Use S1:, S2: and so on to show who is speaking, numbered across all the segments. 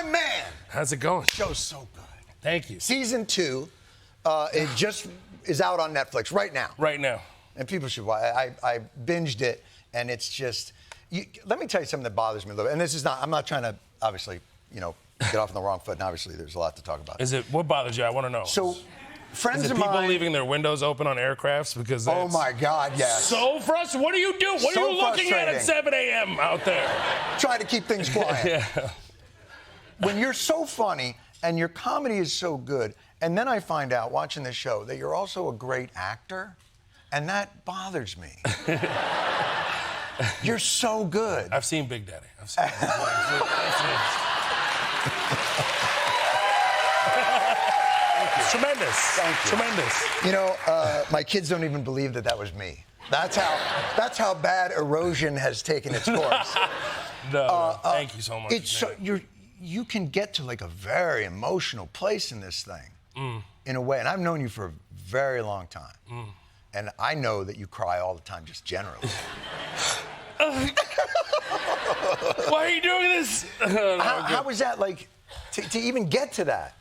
S1: man.
S2: How's it going?
S1: Show's so good.
S2: Thank you.
S1: Season 2, it just is out on Netflix right now.
S2: Right now.
S1: And people should watch. I binged it, and it's just. Let me tell you something that bothers me a little bit. And this is not. I'm not trying to obviously, get off on the wrong foot. And obviously, there's a lot to talk about.
S2: Is it what bothers you? I want to know.
S1: So, friends
S2: is it
S1: of
S2: people
S1: mine
S2: leaving their windows open on aircrafts because that's
S1: oh my God, yes.
S2: So frustrating. What do you do? What are you looking at 7 a.m. out there?
S1: Trying to keep things quiet.
S2: Yeah.
S1: When you're so funny and your comedy is so good, and then I find out watching this show that you're also a great actor, and that bothers me. You're so good.
S2: I've seen Big Daddy. I've seen It's tremendous.
S1: Thank you.
S2: Tremendous.
S1: My kids don't even believe that was me. That's how bad erosion has taken its course.
S2: No, thank you so much.
S1: You can get to like a very emotional place in this thing, in a way. And I've known you for a very long time, and I know that you cry all the time, just generally.
S2: Why are you doing this?
S1: How was that like to even get to that?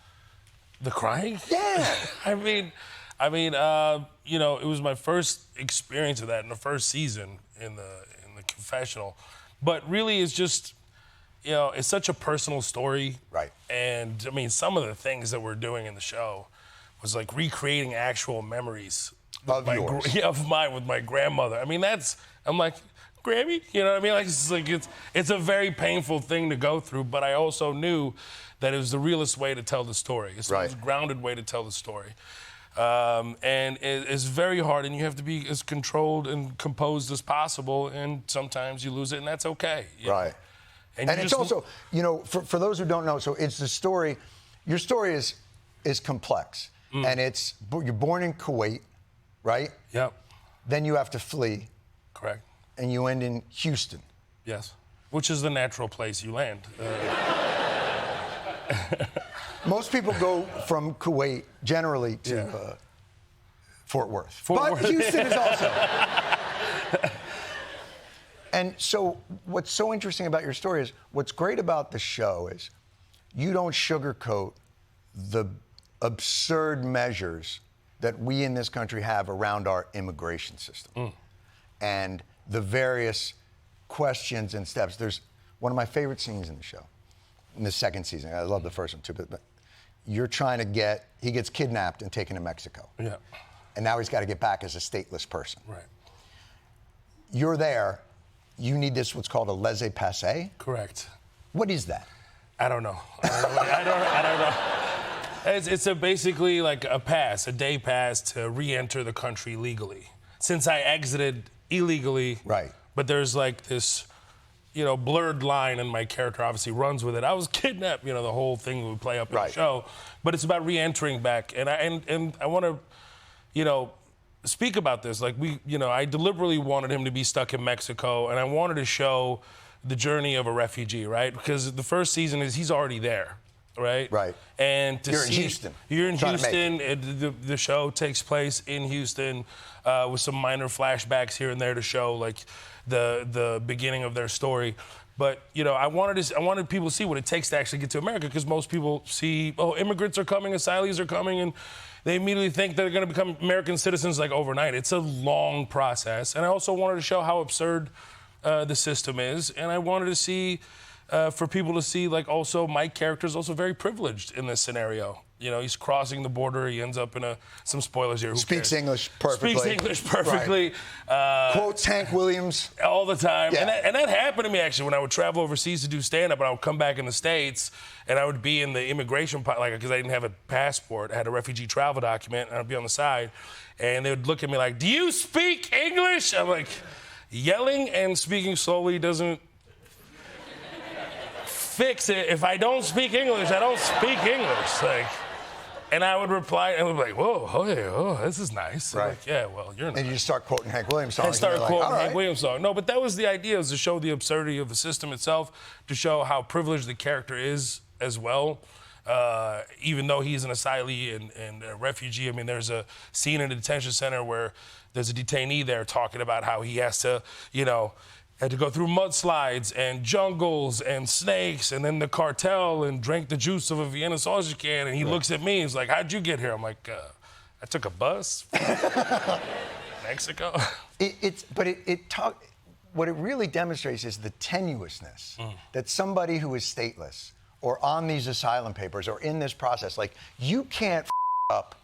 S2: The crying?
S1: Yeah.
S2: I mean, it was my first experience of that in the first season in the confessional, but really it's just, it's such a personal story.
S1: Right.
S2: And I mean, some of the things that we're doing in the show was like recreating actual memories
S1: of yours.
S2: Of mine with my grandmother. I mean, I'm like, Grammy, you know what I mean? Like it's a very painful thing to go through, but I also knew that it was the realest way to tell the story. It's the most grounded way to tell the story. And it's very hard, and you have to be as controlled and composed as possible, and sometimes you lose it, and that's okay.
S1: Right. And it's also, for those who don't know, so it's the story, your story is complex, and you're born in Kuwait, right?
S2: Yep.
S1: Then you have to flee.
S2: Correct.
S1: And you end in Houston.
S2: Yes, which is the natural place you land.
S1: Most people go from Kuwait generally to Fort Worth. But Houston is also. And so what's so interesting about your story is, what's great about the show is you don't sugarcoat the absurd measures that we in this country have around our immigration system. And the various questions and steps. There's one of my favorite scenes in the show, in the second season. I love the first one too, but you're trying to he gets kidnapped and taken to Mexico.
S2: Yeah.
S1: And now he's got to get back as a stateless person.
S2: Right.
S1: You're there. You need what's called a laissez-passer.
S2: Correct.
S1: What is that?
S2: I don't know. I don't know. It's basically like a day pass to re-enter the country legally. Since I exited illegally.
S1: Right.
S2: But there's like this, blurred line, and my character obviously runs with it. I was kidnapped, the whole thing would play up in the show. But it's about re-entering back. And I want to, speak about this. Like I deliberately wanted him to be stuck in Mexico, and I wanted to show the journey of a refugee, right? Because the first season he's already there. Right?
S1: Right.
S2: And
S1: you're in Houston.
S2: You're in Houston. The show takes place in Houston with some minor flashbacks here and there to show like the beginning of their story. But I wanted people to see what it takes to actually get to America, because most people see, immigrants are coming, asylees are coming, and they immediately think they're going to become American citizens like overnight. It's a long process. And I also wanted to show how absurd the system is, and I wanted to see. For people to see, like, also my character's also very privileged in this scenario. He's crossing the border. He ends up in some spoilers here.
S1: Speaks English perfectly.
S2: Speaks English perfectly.
S1: Right. Quotes Hank Williams.
S2: All the time.
S1: Yeah.
S2: And that happened to me, actually, when I would travel overseas to do stand-up, and I would come back in the States, and I would be in the immigration, because I didn't have a passport. I had a refugee travel document, and I'd be on the side, and they would look at me like, "Do you speak English?" I'm like, yelling and speaking slowly doesn't fix it. If I don't speak English, I don't speak English. And I would reply, and I would be like, "Whoa, this is nice."
S1: Right.
S2: Like, yeah, well, you're not.
S1: And you start quoting Hank Williams songs.
S2: I started quoting
S1: Hank
S2: Williams songs. No, but that was the idea, was to show the absurdity of the system itself, to show how privileged the character is as well. Even though he's an asylee and a refugee. I mean, there's a scene in a detention center where there's a detainee there talking about how he has to, Had to go through mudslides and jungles and snakes and then the cartel and drank the juice of a Vienna sausage can. And he looks at me, he's like, how'd you get here? I'm like, I took a bus. Mexico.
S1: What it really demonstrates is the tenuousness that somebody who is stateless or on these asylum papers or in this process, like, you can't up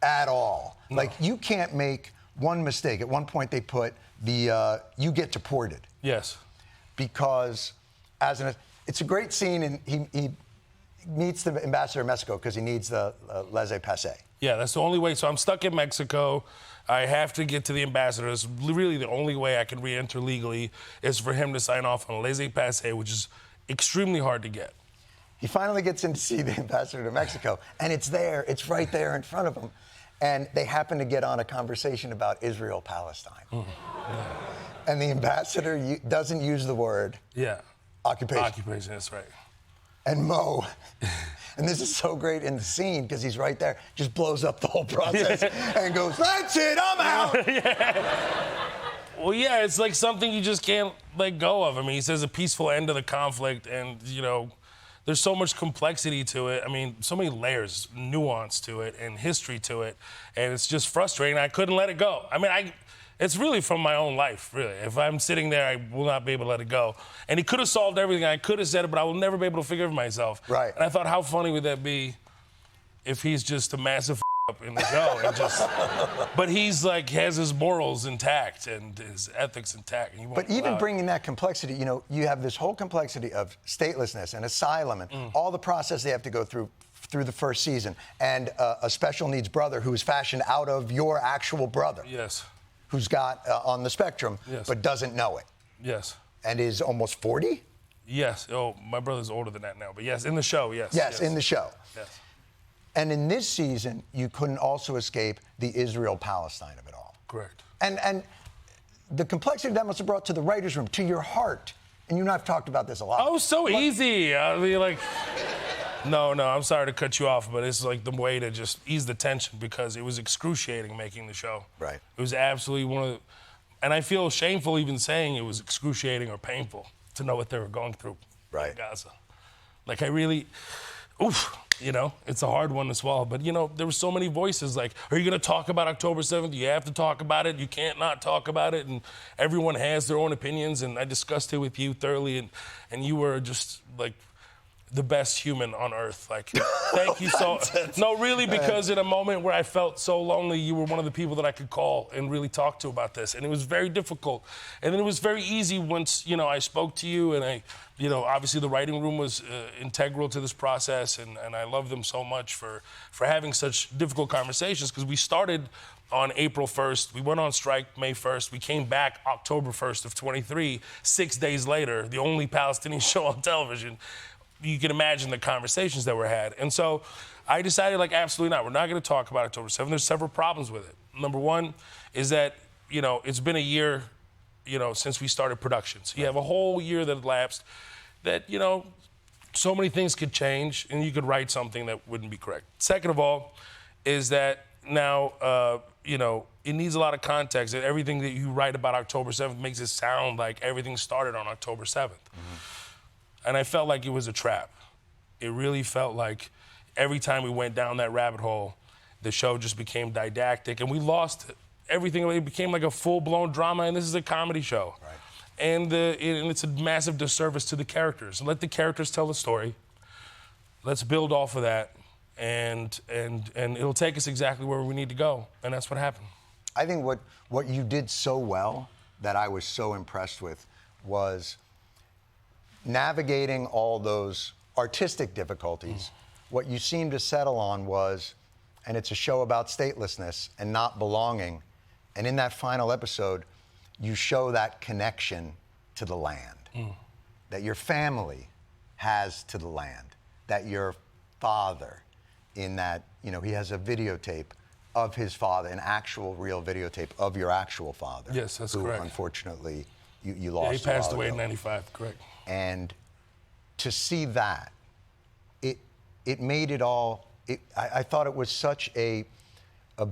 S1: at all. No. Like, you can't make one mistake. At one point they put you get deported.
S2: Yes.
S1: Because it's a great scene, and he meets the ambassador of Mexico because he needs the laissez-passer.
S2: Yeah, that's the only way. So I'm stuck in Mexico. I have to get to the ambassador. It's really the only way I can re-enter legally is for him to sign off on a laissez-passer, which is extremely hard to get.
S1: He finally gets in to see the ambassador to Mexico, and it's right there in front of him. And they happen to get on a conversation about Israel-Palestine. Mm-hmm. Yeah. And the ambassador doesn't use the word occupation.
S2: Occupation, that's right.
S1: And Mo, and this is so great in the scene because he's right there, just blows up the whole process and goes, that's it, I'm out.
S2: Well, yeah, it's like something you just can't let go of. I mean, he says a peaceful end to the conflict, and, there's so much complexity to it. I mean, so many layers, nuance to it, and history to it, and it's just frustrating. I couldn't let it go. I mean, it's really from my own life, really. If I'm sitting there, I will not be able to let it go. And he could have solved everything. I could have said it, but I will never be able to figure it for myself.
S1: Right.
S2: And I thought, how funny would that be if he's just a massive up in the show, but he's like has his morals intact and his ethics intact. And
S1: but even bringing that complexity, you have this whole complexity of statelessness and asylum and all the process they have to go through the first season, and a special needs brother who is fashioned out of your actual brother.
S2: Yes.
S1: Who's got on the spectrum, but doesn't know it.
S2: Yes.
S1: And is almost 40?
S2: Yes. Oh, my brother's older than that now, but yes, in the show, yes.
S1: Yes, in the show.
S2: Yes.
S1: And in this season, you couldn't also escape the Israel-Palestine of it all.
S2: Correct.
S1: And the complexity that must have brought to the writer's room, to your heart, and you and I have talked about this a lot.
S2: Oh, so easy. I mean, like, no, I'm sorry to cut you off, but it's like the way to just ease the tension because it was excruciating making the show.
S1: Right.
S2: It was absolutely one of the, and I feel shameful even saying it was excruciating or painful to know what they were going through in Gaza. Like, I really, it's a hard one to swallow. But, there were so many voices like, are you going to talk about October 7th? You have to talk about it. You can't not talk about it. And everyone has their own opinions. And I discussed it with you thoroughly. And you were just, like, the best human on earth. Like, thank you so much. No, really, because in a moment where I felt so lonely, you were one of the people that I could call and really talk to about this. And it was very difficult. And then it was very easy once, I spoke to you and I, obviously the writing room was integral to this process. And I love them so much for having such difficult conversations because we started on April 1st. We went on strike May 1st. We came back October 1st of 23, 6 days later, the only Palestinian show on television. You can imagine the conversations that were had. And so I decided, absolutely not. We're not going to talk about October 7th. There's several problems with it. Number one is that, it's been a year, since we started production. So you have a whole year that elapsed that, so many things could change and you could write something that wouldn't be correct. Second of all is that now, it needs a lot of context. And everything that you write about October 7th makes it sound like everything started on October 7th. Mm-hmm. And I felt like it was a trap. It really felt like every time we went down that rabbit hole, the show just became didactic and we lost everything. It became like a full-blown drama, and this is a comedy show. Right. And it's a massive disservice to the characters. Let the characters tell the story. Let's build off of that, and it'll take us exactly where we need to go, and that's what happened.
S1: I think what you did so well that I was so impressed with was navigating all those artistic difficulties. What you seemed to settle on was, and it's a show about statelessness and not belonging, and in that final episode, you show that connection to the land, that your family has to the land, that your father, in that, he has a videotape of his father, an actual real videotape of your actual father.
S2: Yes, that's
S1: who,
S2: correct.
S1: Unfortunately, you lost.
S2: Yeah, he passed away in 95, correct.
S1: And to see that, it made it all, I thought it was such a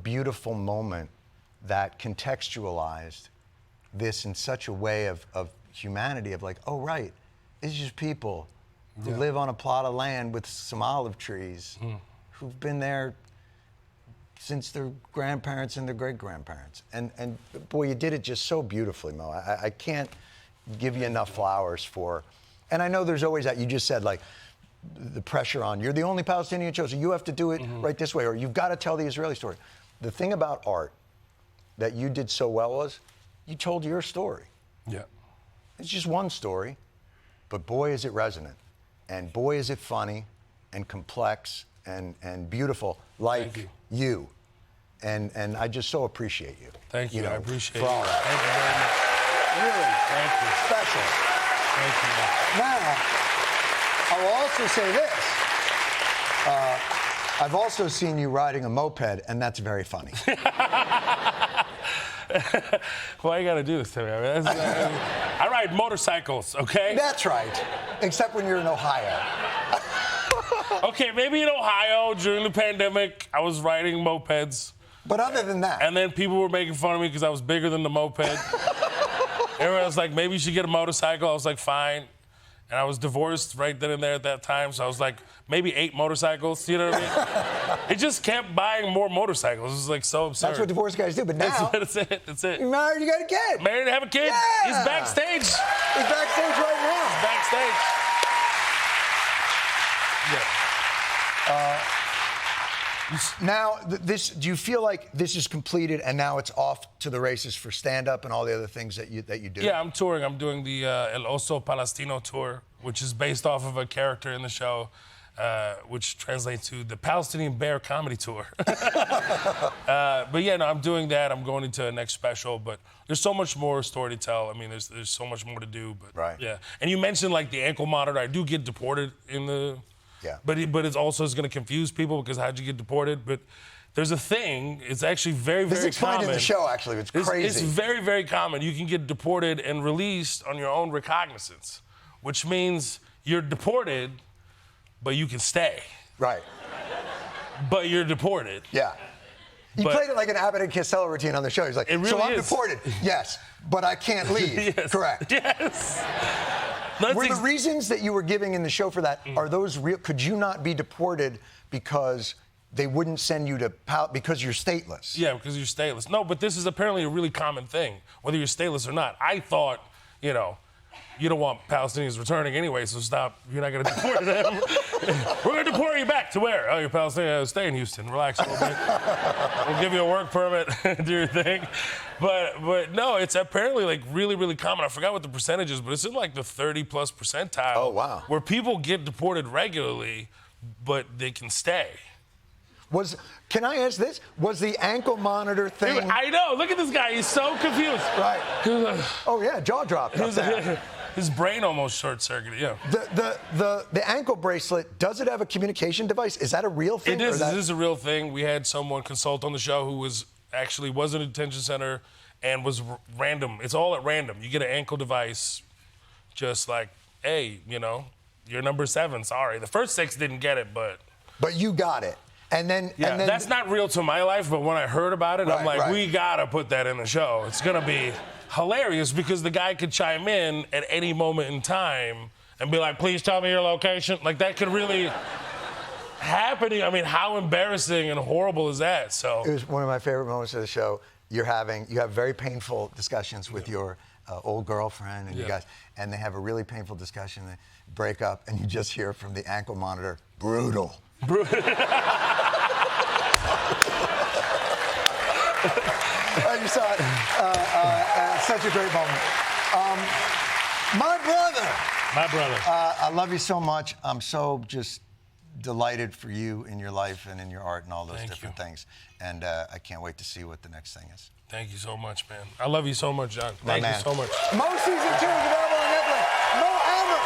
S1: beautiful moment that contextualized this in such a way of humanity, of like, oh, right, it's just people who live on a plot of land with some olive trees who've been there since their grandparents and their great-grandparents. And boy, you did it just so beautifully, Mo. I can't give you enough flowers for, and I know there's always that, you just said, like, the pressure on, you're the only Palestinian show, so you have to do it right this way, or you've got to tell the Israeli story. The thing about art that you did so well was, you told your story.
S2: Yeah.
S1: It's just one story, but boy, is it resonant. And boy, is it funny and complex and beautiful, like you. And I just so appreciate you.
S2: Thank you. I appreciate
S1: for all
S2: it.
S1: that.
S2: Thank you very much.
S1: Really
S2: Thank you.
S1: special.
S2: Thank you.
S1: Now, I will also say this. I've also seen you riding a moped, and that's very funny.
S2: Why you gotta do this to me? I mean, I ride motorcycles, okay?
S1: That's right, except when you're in Ohio.
S2: Okay, maybe in Ohio during the pandemic, I was riding mopeds.
S1: But other than that.
S2: And then people were making fun of me because I was bigger than the moped. Everyone was like, maybe you should get a motorcycle. I was like, fine. And I was divorced right then and there at that time, so I was like, maybe 8 motorcycles, you know what I mean? It just kept buying more motorcycles. It was like so absurd.
S1: That's what divorced guys do, but now.
S2: That's it.
S1: You're married, you got a kid.
S2: Married and have a kid.
S1: Yeah.
S2: He's backstage.
S1: He's backstage right now.
S2: He's backstage. Yeah.
S1: Now, do you feel like this is completed and now it's off to the races for stand-up and all the other things that you do?
S2: Yeah, I'm touring. I'm doing the El Oso Palestino tour, which is based off of a character in the show, which translates to the Palestinian Bear Comedy Tour. But yeah, no, I'm doing that. I'm going into a next special, but there's so much more story to tell. I mean, there's so much more to do. But
S1: right.
S2: Yeah, and you mentioned like the ankle monitor. I do get deported in the.
S1: Yeah.
S2: But it's also going to confuse people because how'd you get deported? But there's a thing. It's actually very, very common.
S1: This is explained in the show, actually. It's crazy.
S2: It's very, very common. You can get deported and released on your own recognizance, which means you're deported, but you can stay.
S1: Right.
S2: But you're deported.
S1: Yeah. He played it like an Abbott and Costello routine on the show. He's like,
S2: really
S1: so I'm
S2: is.
S1: Deported. Yes, but I can't leave.
S2: Yes.
S1: Correct.
S2: Yes.
S1: Were the reasons that you were giving in the show for that, are those real? Could you not be deported because they wouldn't send you to because you're stateless?
S2: Yeah, because you're stateless. No, but this is apparently a really common thing, whether you're stateless or not. I thought, you don't want Palestinians returning anyway, so stop. You're not going to deport them. We're going to deport you back to where? Oh, you're Palestinian. Stay in Houston. Relax a little bit. We'll give you a work permit. Do your thing. But no, it's apparently like really, really common. I forgot what the percentage is, but it's in like the 30+ percentile.
S1: Oh, wow.
S2: Where people get deported regularly, but they can stay.
S1: Can I ask this? Was the ankle monitor thing?
S2: I know. Look at this guy. He's so confused.
S1: Right. Oh yeah, jaw dropped.
S2: His brain almost short-circuited. Yeah.
S1: The ankle bracelet, does it have a communication device? Is that a real thing?
S2: It is. It is a real thing. We had someone consult on the show who was in a detention center and was random. It's all at random. You get an ankle device, just like, hey, you're number 7. Sorry, the first 6 didn't get it, but
S1: you got it. And then
S2: that's not real to my life, but when I heard about it, I'm like, we gotta put that in the show. It's gonna be hilarious because the guy could chime in at any moment in time and be like, please tell me your location. Like, that could really happen. I mean, how embarrassing and horrible is that? So
S1: it was one of my favorite moments of the show. You have very painful discussions with your old girlfriend and you guys, and they have a really painful discussion. They break up, and you just hear from the ankle monitor, brutal. I just saw it. Such a great moment. My brother. I love you so much. I'm so just delighted for you in your life and in your art and all those different things. And I can't wait to see what the next thing is.
S2: Thank you so much, man. I love you so much, Jon. Thank you so much.
S1: Mo Season 2 is available on Netflix. Mo Amer.